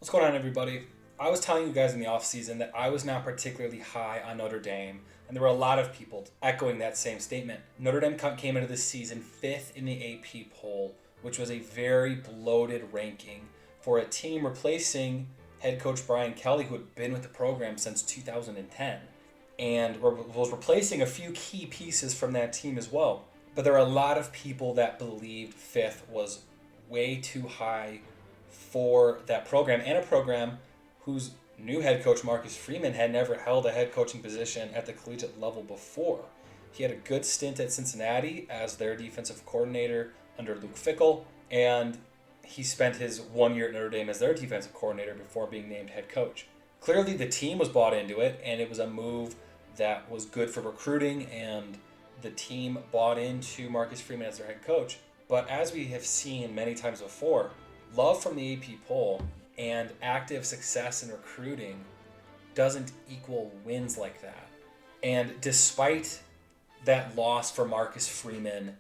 What's going on, everybody? I was telling you guys in the offseason that I was not particularly high on Notre Dame, and there were a lot of people echoing that same statement. Notre Dame came into this season 5th in the AP poll, which was a very bloated ranking for a team replacing head coach Brian Kelly, who had been with the program since 2010, and was replacing a few key pieces from that team as well. But there are a lot of people that believed 5th was way too high for that program, and a program whose new head coach, Marcus Freeman, had never held a head coaching position at the collegiate level before. He had a good stint at Cincinnati as their defensive coordinator under Luke Fickell, and he spent his 1 year at Notre Dame as their defensive coordinator before being named head coach. Clearly, the team was bought into it, and it was a move that was good for recruiting, and the team bought into Marcus Freeman as their head coach. But as we have seen many times before, love from the AP poll and active success in recruiting doesn't equal wins like that. And despite that loss for Marcus Freeman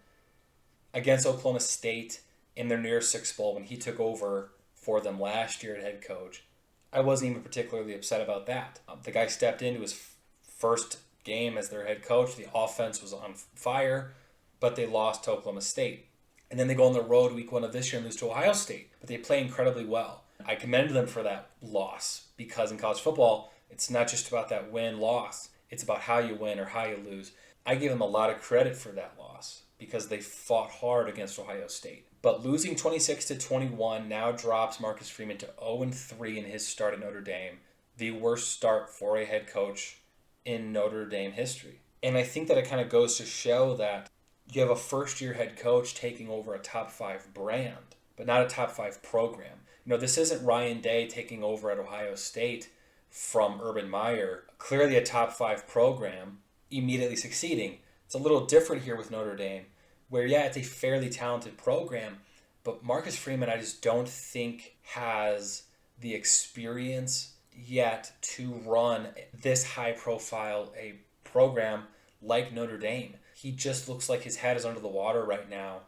against Oklahoma State in their New Year's Six Bowl when he took over for them last year at head coach, I wasn't even particularly upset about that. The guy stepped into his first game as their head coach. The offense was on fire, but they lost to Oklahoma State. And then they go on the road week 1 of this year and lose to Ohio State. But they play incredibly well. I commend them for that loss because in college football, it's not just about that win-loss. It's about how you win or how you lose. I give them a lot of credit for that loss because they fought hard against Ohio State. But losing 26-21 now drops Marcus Freeman to 0-3 in his start at Notre Dame, the worst start for a head coach in Notre Dame history. And I think that it kind of goes to show that you have a first-year head coach taking over a top 5 brand, but not a top 5 program. This isn't Ryan Day taking over at Ohio State from Urban Meyer. Clearly a top 5 program, immediately succeeding. It's a little different here with Notre Dame, where, yeah, it's a fairly talented program, but Marcus Freeman, I just don't think has the experience yet to run this high-profile a program like Notre Dame. He just looks like his head is under the water right now.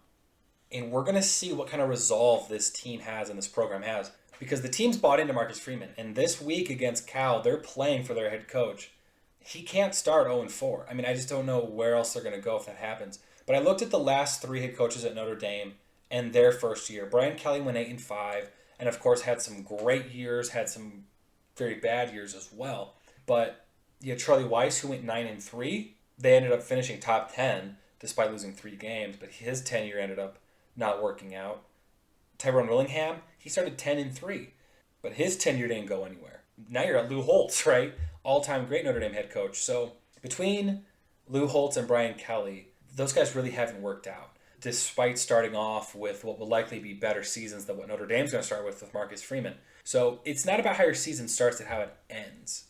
And we're going to see what kind of resolve this team has and this program has. Because the team's bought into Marcus Freeman. And this week against Cal, they're playing for their head coach. He can't start 0-4. I mean, I just don't know where else they're going to go if that happens. But I looked at the last 3 head coaches at Notre Dame and their first year. Brian Kelly went 8-5. And of course had some great years, had some very bad years as well. But you had Charlie Weiss, who went 9-3. They ended up finishing top 10 despite losing 3 games, but his tenure ended up not working out. Tyrone Willingham, he started 10-3, but his tenure didn't go anywhere. Now you're at Lou Holtz, right? All-time great Notre Dame head coach. So between Lou Holtz and Brian Kelly, those guys really haven't worked out, despite starting off with what will likely be better seasons than what Notre Dame's going to start with Marcus Freeman. So it's not about how your season starts and how it ends.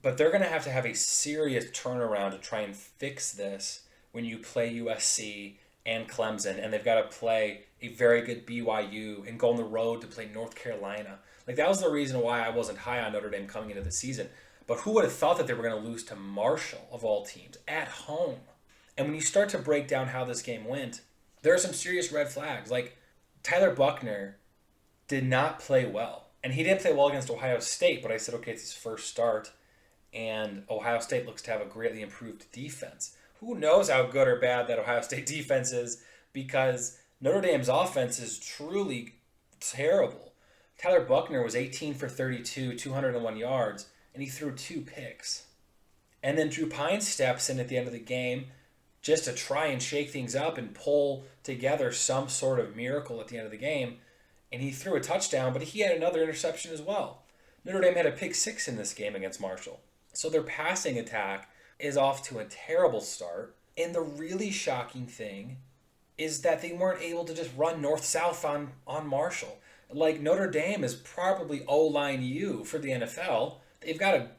But they're going to have a serious turnaround to try and fix this when you play USC and Clemson, and they've got to play a very good BYU and go on the road to play North Carolina. Like, that was the reason why I wasn't high on Notre Dame coming into the season. But who would have thought that they were going to lose to Marshall, of all teams, at home? And when you start to break down how this game went, there are some serious red flags. Like, Tyler Buchner did not play well. And he didn't play well against Ohio State, but I said, okay, it's his first start. And Ohio State looks to have a greatly improved defense. Who knows how good or bad that Ohio State defense is, because Notre Dame's offense is truly terrible. Tyler Buchner was 18-for-32, 201 yards, and he threw 2 picks. And then Drew Pine steps in at the end of the game just to try and shake things up and pull together some sort of miracle at the end of the game. And he threw a touchdown, but he had another interception as well. Notre Dame had a pick 6 in this game against Marshall. So their passing attack is off to a terrible start. And the really shocking thing is that they weren't able to just run north-south on Marshall. Like, Notre Dame is probably O-line U for the NFL. They've got a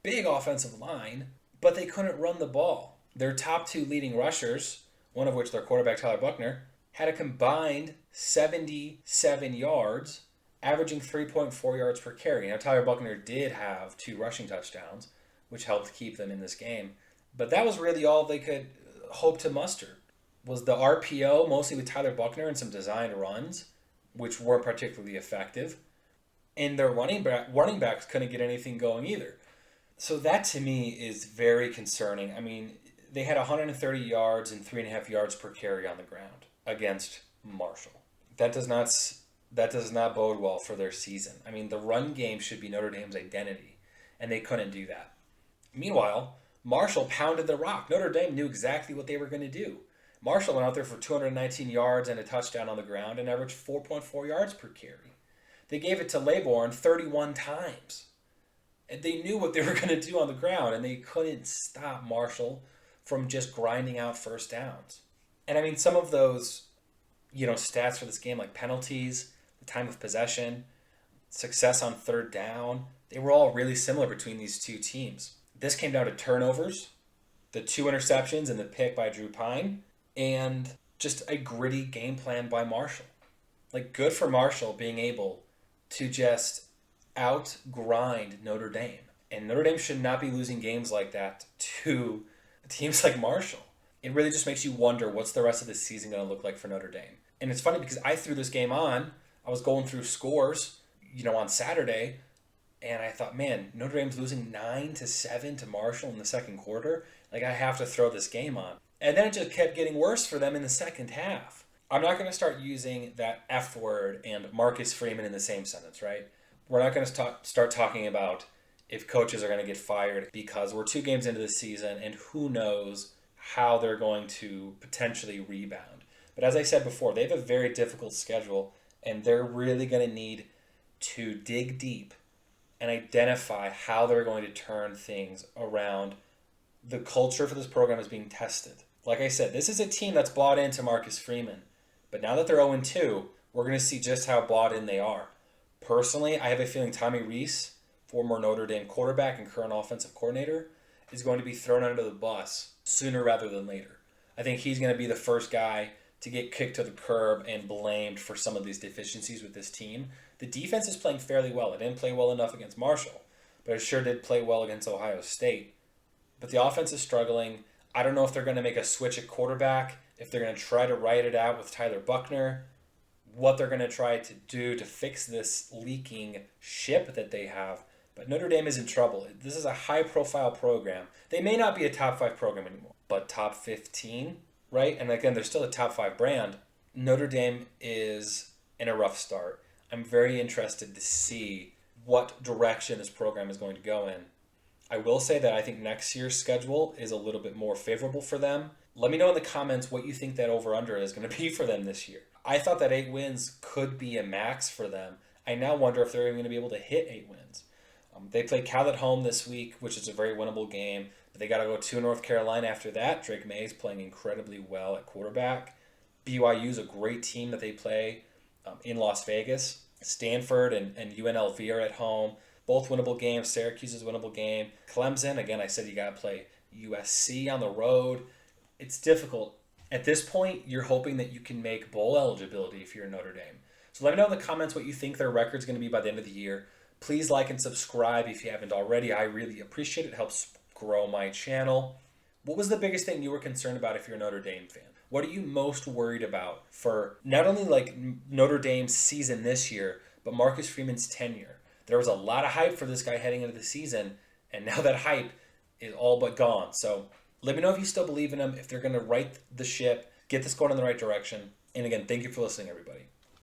big offensive line, but they couldn't run the ball. Their top 2 leading rushers, one of which their quarterback Tyler Buchner, had a combined 77 yards, averaging 3.4 yards per carry. Now, Tyler Buchner did have 2 rushing touchdowns, which helped keep them in this game. But that was really all they could hope to muster, was the RPO, mostly with Tyler Buchner and some designed runs, which weren't particularly effective. and their running backs couldn't get anything going either. So that to me is very concerning. I mean, they had 130 yards and 3.5 yards per carry on the ground against Marshall. That does not bode well for their season. I mean, the run game should be Notre Dame's identity, and they couldn't do that. Meanwhile, Marshall pounded the rock. Notre Dame knew exactly what they were going to do. Marshall went out there for 219 yards and a touchdown on the ground and averaged 4.4 yards per carry. They gave it to Laybourne 31 times. And they knew what they were going to do on the ground, and they couldn't stop Marshall from just grinding out first downs. And I mean, some of those, stats for this game, like penalties, the time of possession, success on third down, they were all really similar between these two teams. This came down to turnovers, the 2 interceptions and the pick by Drew Pine, and just a gritty game plan by Marshall. Like, good for Marshall being able to just out-grind Notre Dame. And Notre Dame should not be losing games like that to teams like Marshall. It really just makes you wonder what's the rest of the season going to look like for Notre Dame. And it's funny because I threw this game on. I was going through scores, on Saturday, and I thought, man, Notre Dame's losing 9-7 to Marshall in the second quarter. Like, I have to throw this game on. And then it just kept getting worse for them in the second half. I'm not going to start using that F word and Marcus Freeman in the same sentence, right? We're not going to start talking about if coaches are going to get fired because we're 2 games into the season and who knows how they're going to potentially rebound. But as I said before, they have a very difficult schedule and they're really going to need to dig deep and identify how they're going to turn things around. The culture for this program is being tested. Like I said, this is a team that's bought into Marcus Freeman. But now that they're 0-2, we're going to see just how bought in they are. Personally, I have a feeling Tommy Rees, former Notre Dame quarterback and current offensive coordinator, is going to be thrown under the bus sooner rather than later. I think he's going to be the first guy to get kicked to the curb and blamed for some of these deficiencies with this team. The defense is playing fairly well. It didn't play well enough against Marshall, but it sure did play well against Ohio State. But the offense is struggling. I don't know if they're going to make a switch at quarterback, if they're going to try to ride it out with Tyler Buchner, what they're going to try to do to fix this leaking ship that they have. But Notre Dame is in trouble. This is a high-profile program. They may not be a top 5 program anymore, but top 15, right? And again, they're still a top 5 brand. Notre Dame is in a rough start. I'm very interested to see what direction this program is going to go in. I will say that I think next year's schedule is a little bit more favorable for them. Let me know in the comments what you think that over-under is going to be for them this year. I thought that 8 wins could be a max for them. I now wonder if they're even going to be able to hit 8 wins. They play Cal at home this week, which is a very winnable game. But they got to go to North Carolina after that. Drake May is playing incredibly well at quarterback. BYU is a great team that they play in Las Vegas. Stanford and UNLV are at home. Both winnable games. Syracuse is a winnable game. Clemson, again, I said you got to play USC on the road. It's difficult. At this point, you're hoping that you can make bowl eligibility if you're Notre Dame. So let me know in the comments what you think their record's going to be by the end of the year. Please like and subscribe if you haven't already. I really appreciate it. It helps grow my channel. What was the biggest thing you were concerned about if you're a Notre Dame fan? What are you most worried about for not only like Notre Dame's season this year, but Marcus Freeman's tenure? There was a lot of hype for this guy heading into the season, and now that hype is all but gone. So let me know if you still believe in him, if they're going to right the ship, get this going in the right direction. And again, thank you for listening, everybody.